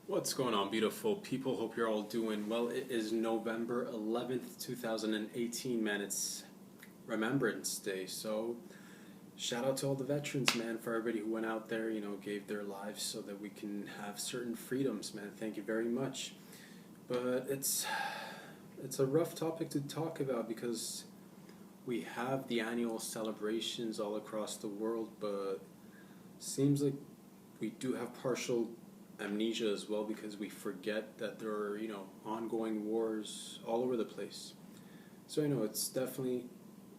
What's going on, beautiful people? Hope you're all doing well. It is November 11th, 2018, man. It's Remembrance Day. So, shout out to all the veterans, man, for everybody who went out there, gave their lives so that we can have certain freedoms, man. Thank you very much. But it's a rough topic to talk about because we have the annual celebrations all across the world, but seems like we do have partial amnesia as well because we forget that there are ongoing wars all over the place. So it's definitely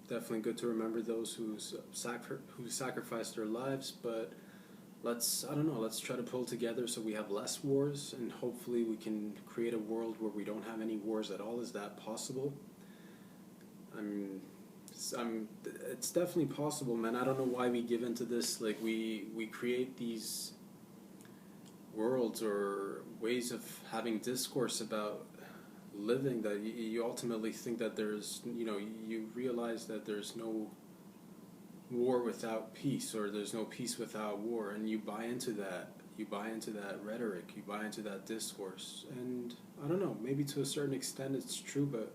good to remember those who sacrificed their lives. But let's try to pull together so we have less wars, and hopefully we can create a world where we don't have any wars at all. Is that possible? It's definitely possible, man. I don't know why we give into this. Like we create these worlds or ways of having discourse about living that you ultimately think that you realize that there's no war without peace, or there's no peace without war, and you buy into that. You buy into that rhetoric. You buy into that discourse, and I don't know. Maybe to a certain extent it's true, but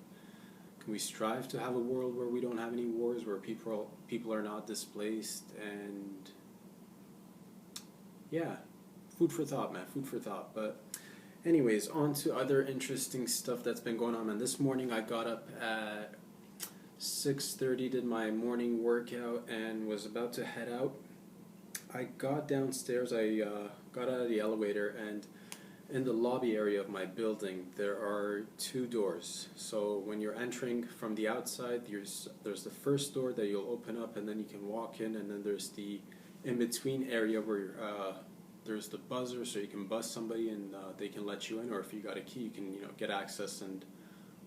can we strive to have a world where we don't have any wars, where people are not displaced, and yeah, food for thought, man. Food for thought. But anyways, on to other interesting stuff that's been going on, man. This morning I got up at 6:30, did my morning workout, and was about to head out. I got downstairs. I got out of the elevator, and in the lobby area of my building, there are two doors. So when you're entering from the outside, there's the first door that you'll open up, and then you can walk in, and then there's the in-between area where there's the buzzer, so you can buzz somebody and they can let you in, or if you got a key, you can get access and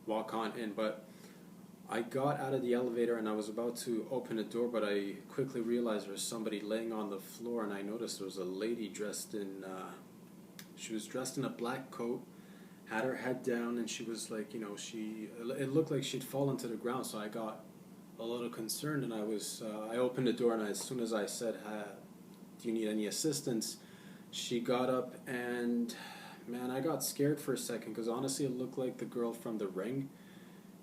walk on in. But I got out of the elevator and I was about to open the door, but I quickly realized there was somebody laying on the floor, and I noticed there was a lady dressed in she was dressed in a black coat, had her head down, and she was like, it looked like she'd fallen to the ground. So I got a little concerned, and I opened the door, and as soon as I said, do you need any assistance, she got up, and man, I got scared for a second because honestly it looked like the girl from The Ring.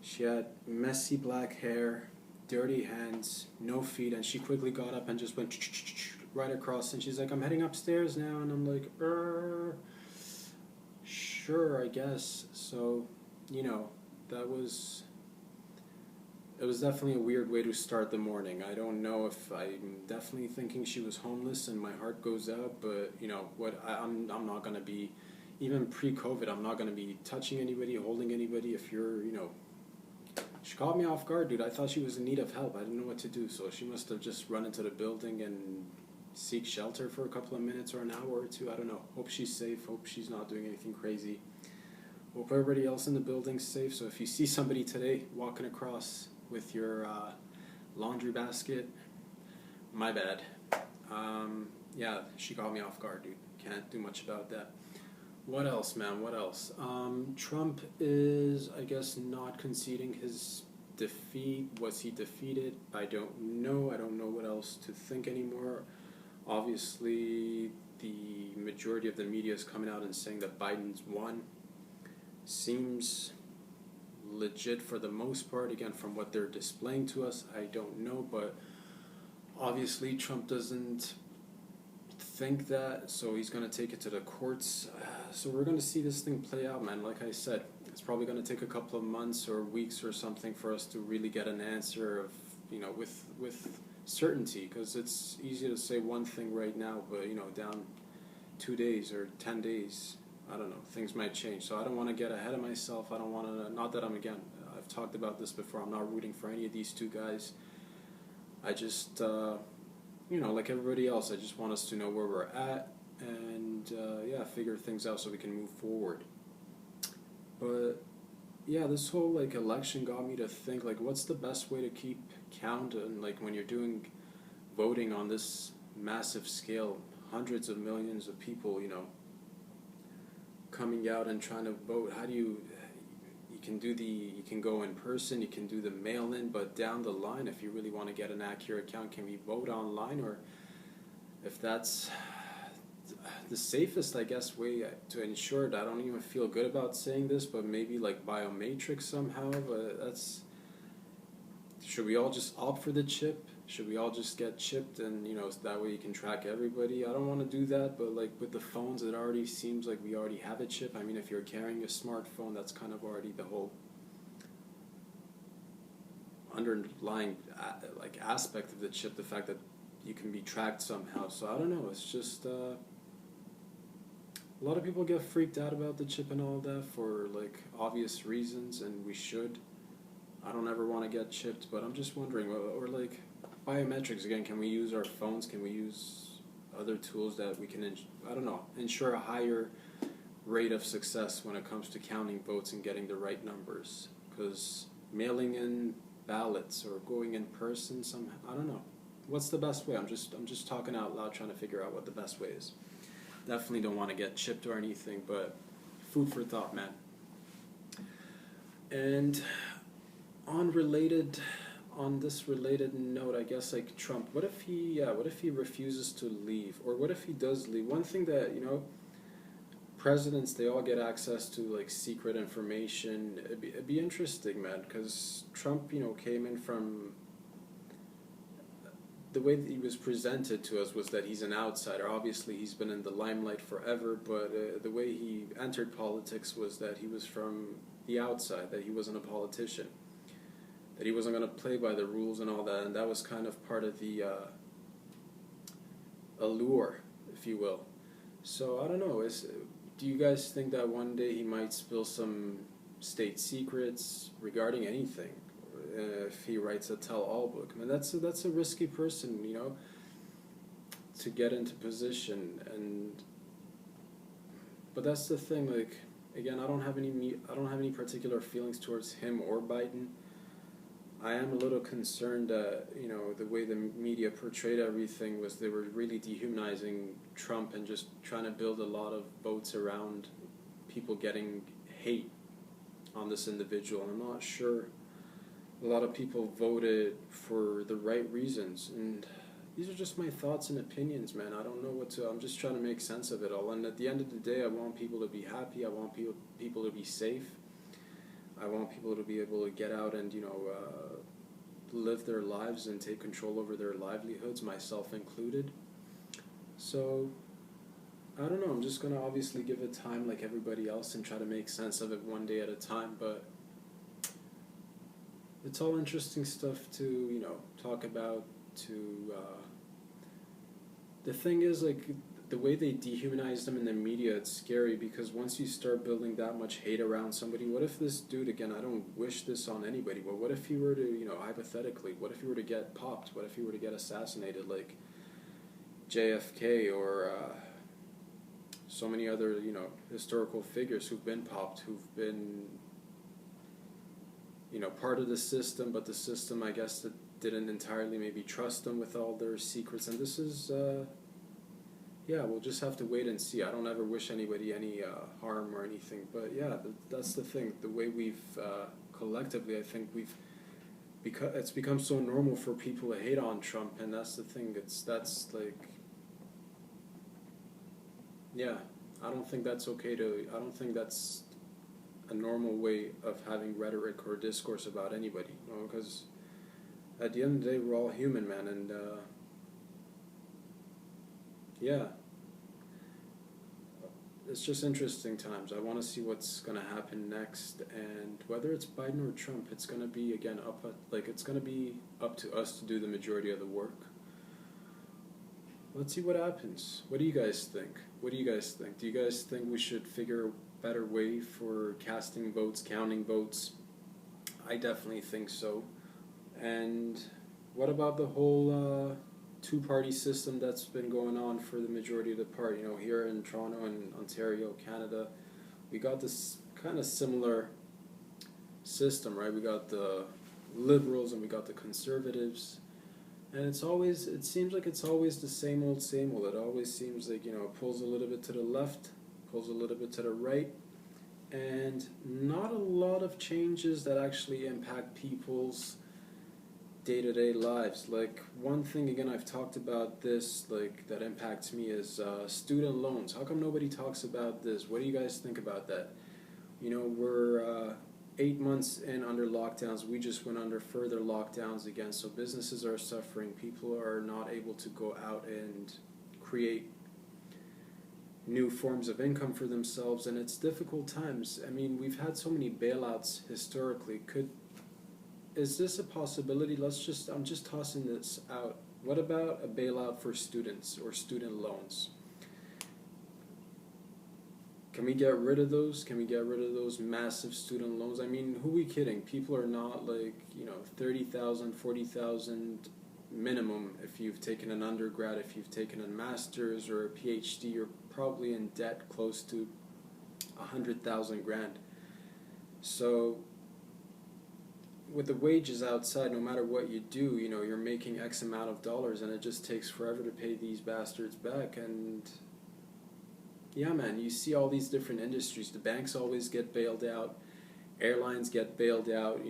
She had messy black hair, dirty hands, no feet, and she quickly got up and just went right across, and she's like, I'm heading upstairs now, and I'm like, sure, I guess. So, that was it was definitely a weird way to start the morning. I don't know if I'm definitely thinking she was homeless, and my heart goes out, but I'm not going to be, even pre-COVID, I'm not going to be touching anybody, holding anybody. If you're, she caught me off guard, dude. I thought she was in need of help. I didn't know what to do, so she must have just run into the building and seek shelter for a couple of minutes or an hour or two. I don't know. Hope she's safe. Hope she's not doing anything crazy. Hope everybody else in the building's safe. So if you see somebody today walking across with your laundry basket, my bad. Yeah, she caught me off guard, dude. Can't do much about that. What else, man? What else? Trump is, I guess, not conceding his defeat. Was he defeated? I don't know. I don't know what else to think anymore. Obviously, the majority of the media is coming out and saying that Biden's won. Seems legit for the most part. Again, from what they're displaying to us, I don't know. But obviously, Trump doesn't think that, so he's going to take it to the courts. So we're going to see this thing play out, man. Like I said, it's probably going to take a couple of months or weeks or something for us to really get an answer of, with certainty, because it's easy to say one thing right now, but down 2 days or 10 days, I don't know, things might change. So I don't want to get ahead of myself. I don't want to, not that I've talked about this before, I'm not rooting for any of these two guys. I just like everybody else, I just want us to know where we're at and figure things out so we can move forward. But yeah, this whole election got me to think, what's the best way to keep count, and when you're doing voting on this massive scale, hundreds of millions of people coming out and trying to vote. How do you can go in person, you can do the mail-in, but down the line, if you really want to get an accurate count, can we vote online? Or if that's the safest, I guess, way to ensure it. I don't even feel good about saying this, but maybe like biometrics somehow. But that's, should we all just opt for the chip? Should we all just get chipped and that way you can track everybody? I don't want to do that, but like with the phones, it already seems like we already have a chip. I mean, if you're carrying a smartphone, that's kind of already the whole underlying like aspect of the chip, the fact that you can be tracked somehow. So I don't know. It's just a lot of people get freaked out about the chip and all that for like obvious reasons, and we should. I don't ever want to get chipped, but I'm just wondering, or like biometrics again. Can we use our phones? Can we use other tools that we can, I don't know, ensure a higher rate of success when it comes to counting votes and getting the right numbers? Because mailing in ballots or going in person somehow, I don't know. What's the best way? I'm just talking out loud, trying to figure out what the best way is. Definitely don't want to get chipped or anything, but food for thought, man. And on this related note, I guess like Trump, what if he refuses to leave, or what if he does leave? One thing that presidents, they all get access to like secret information. It'd be interesting, man, because Trump came in from, the way that he was presented to us was that he's an outsider. Obviously, he's been in the limelight forever, but the way he entered politics was that he was from the outside, that he wasn't a politician, that he wasn't going to play by the rules and all that, and that was kind of part of the allure, if you will. So I don't know. Do you guys think that one day he might spill some state secrets regarding anything? If he writes a tell-all book, I mean, that's a risky person, to get into position. But that's the thing. Like, again, I don't have any particular feelings towards him or Biden. I am a little concerned that the way the media portrayed everything was they were really dehumanizing Trump and just trying to build a lot of votes around people getting hate on this individual. I'm not sure a lot of people voted for the right reasons, and these are just my thoughts and opinions, man. I don't know I'm just trying to make sense of it all, and at the end of the day, I want people to be happy, I want people to be safe, I want people to be able to get out and, live their lives and take control over their livelihoods, myself included. So, I don't know, I'm just going to obviously give it time like everybody else and try to make sense of it one day at a time, but it's all interesting stuff to, talk about, the thing is, like, the way they dehumanize them in the media, it's scary, because once you start building that much hate around somebody, what if this dude, again, I don't wish this on anybody, but what if he were to, hypothetically, what if he were to get popped? What if he were to get assassinated, like JFK or so many other, historical figures who've been popped, who've been part of the system, but the system, I guess, that didn't entirely maybe trust them with all their secrets. And this is, we'll just have to wait and see. I don't ever wish anybody any harm or anything, but yeah, that's the thing. The way we've collectively, I think it's become so normal for people to hate on Trump, and that's the thing. I don't think that's okay I don't think that's a normal way of having rhetoric or discourse about anybody, because at the end of the day, we're all human, man, and it's just interesting times. I want to see what's going to happen next, and whether it's Biden or Trump, it's going to be, again, it's going to be up to us to do the majority of the work. Let's see what happens. What do you guys think? Do you guys think we should figure a better way for casting votes, counting votes? I definitely think so. And what about the whole two-party system that's been going on for the majority of the part? Here in Toronto and Ontario, Canada, we got this kind of similar system, right? We got the Liberals and we got the Conservatives. And it seems like it's always the same old, same old. It always seems like, it pulls a little bit to the left, pulls a little bit to the right, and not a lot of changes that actually impact people's day-to-day lives. Like, one thing, again, I've talked about this, like, that impacts me is student loans. How come nobody talks about this? What do you guys think about that? You know, we're 8 months in under lockdowns. We just went under further lockdowns again, so businesses are suffering. People are not able to go out and create new forms of income for themselves, and it's difficult times. I mean, we've had so many bailouts historically. Is this a possibility? I'm just tossing this out. What about a bailout for students or student loans? Can we get rid of those? Can we get rid of those massive student loans? I mean, who are we kidding? People are not, like, 30,000, 40,000 minimum. If you've taken an undergrad, if you've taken a master's or a PhD, you're probably in debt close to 100,000 grand. So with the wages outside, no matter what you do, you're making X amount of dollars, and it just takes forever to pay these bastards back. And yeah, man, you see all these different industries. The banks always get bailed out, airlines get bailed out,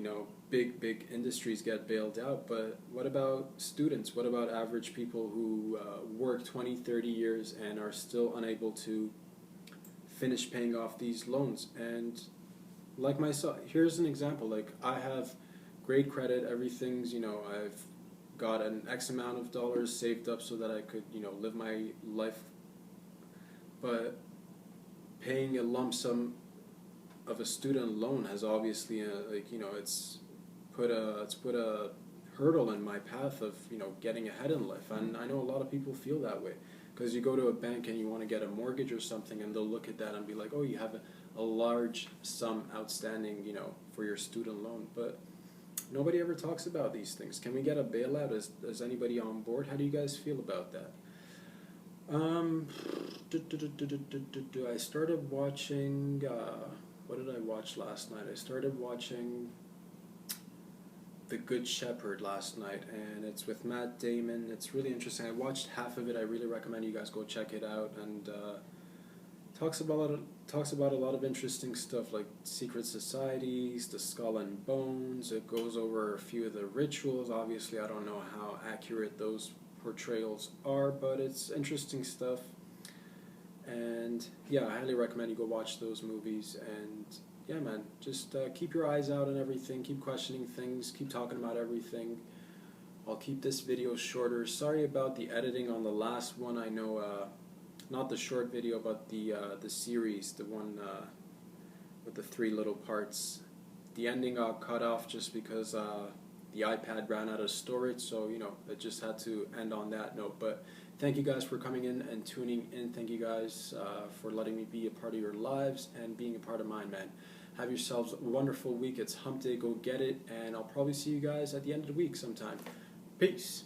big industries get bailed out. But what about students? What about average people who work 20, 30 years and are still unable to finish paying off these loans? And like myself, here's an example. Like, I have great credit, everything's, I've got an X amount of dollars saved up so that I could, live my life. But paying a lump sum of a student loan has obviously, it's put a hurdle in my path of, getting ahead in life. And I know a lot of people feel that way, because you go to a bank and you want to get a mortgage or something, and they'll look at that and be like, oh, you have a large sum outstanding, for your student loan. But nobody ever talks about these things. Can we get a bailout? Is anybody on board? How do you guys feel about that? I started watching, what did I watch last night? I started watching The Good Shepherd last night, and it's with Matt Damon. It's really interesting. I watched half of it. I really recommend you guys go check it out. And talks about a lot of interesting stuff, like secret societies, the skull and bones. It goes over a few of the rituals. Obviously, I don't know how accurate those portrayals are, but it's interesting stuff. And yeah, I highly recommend you go watch those movies. And yeah, man, just keep your eyes out on everything, keep questioning things, keep talking about everything. I'll keep this video shorter. Sorry about the editing on the last one. I know, not the short video, but the series, the one with the 3 little parts. The ending got cut off just because the iPad ran out of storage, so it just had to end on that note. But thank you guys for coming in and tuning in. Thank you guys for letting me be a part of your lives and being a part of mine, man. Have yourselves a wonderful week. It's hump day, go get it, and I'll probably see you guys at the end of the week sometime. Peace.